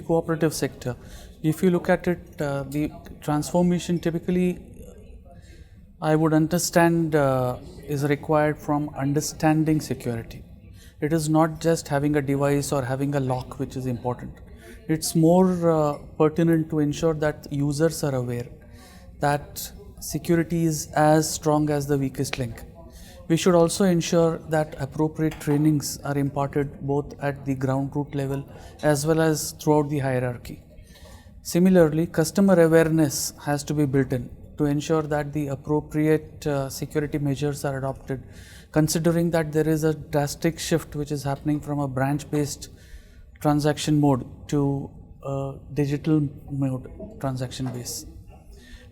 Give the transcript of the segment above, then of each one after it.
cooperative sector, if you look at it, the transformation typically, I would understand, is required from understanding security. It is not just having a device or having a lock which is important. It's more pertinent to ensure that users are aware that security is as strong as the weakest link. We should also ensure that appropriate trainings are imparted both at the ground root level as well as throughout the hierarchy. Similarly, customer awareness has to be built in to ensure that the appropriate security measures are adopted, considering that there is a drastic shift which is happening from a branch-based transaction mode to a digital mode transaction base.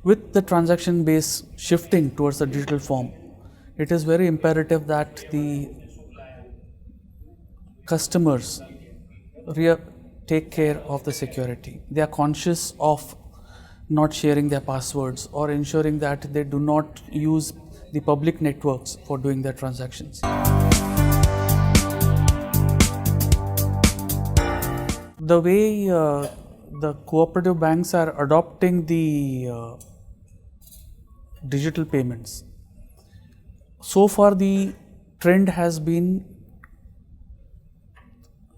With the transaction base shifting towards the digital form, it is very imperative that the customers take care of the security. They are conscious of not sharing their passwords or ensuring that they do not use the public networks for doing their transactions. The way the cooperative banks are adopting the digital payments, so far the trend has been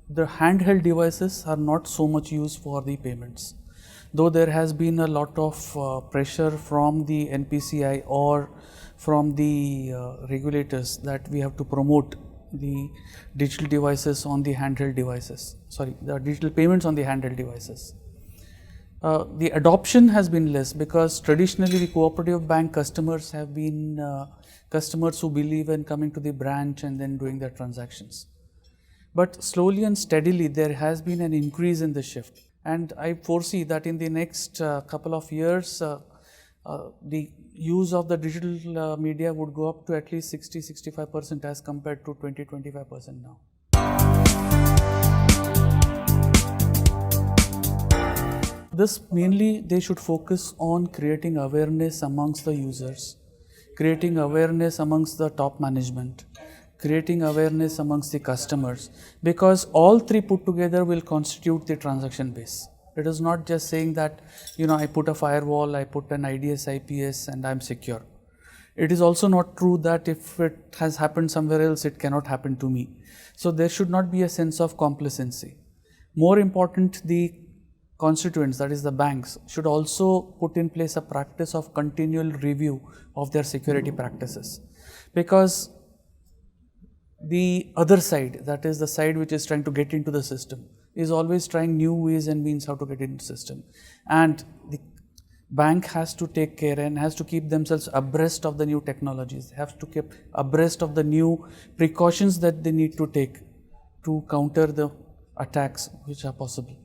the handheld devices are not so much used for the payments, though there has been a lot of pressure from the NPCI or from the regulators that we have to promote the digital devices on the handheld devices, the digital payments on the handheld devices. The adoption has been less because traditionally the cooperative bank customers have been customers who believe in coming to the branch and then doing their transactions. But slowly and steadily there has been an increase in the shift, and I foresee that in the next couple of years the use of the digital media would go up to at least 60-65% as compared to 20-25% now. This mainly they should focus on creating awareness amongst the users, creating awareness amongst the top management, creating awareness amongst the customers, because all three put together will constitute the transaction base. It is not just saying that, I put a firewall, I put an IDS, IPS and I'm secure. It is also not true that if it has happened somewhere else, it cannot happen to me. So there should not be a sense of complacency. More important, the constituents, that is the banks, should also put in place a practice of continual review of their security practices, because the other side, that is the side which is trying to get into the system, is always trying new ways and means how to get into the system, and the bank has to take care and has to keep themselves abreast of the new technologies, have to keep abreast of the new precautions that they need to take to counter the attacks which are possible.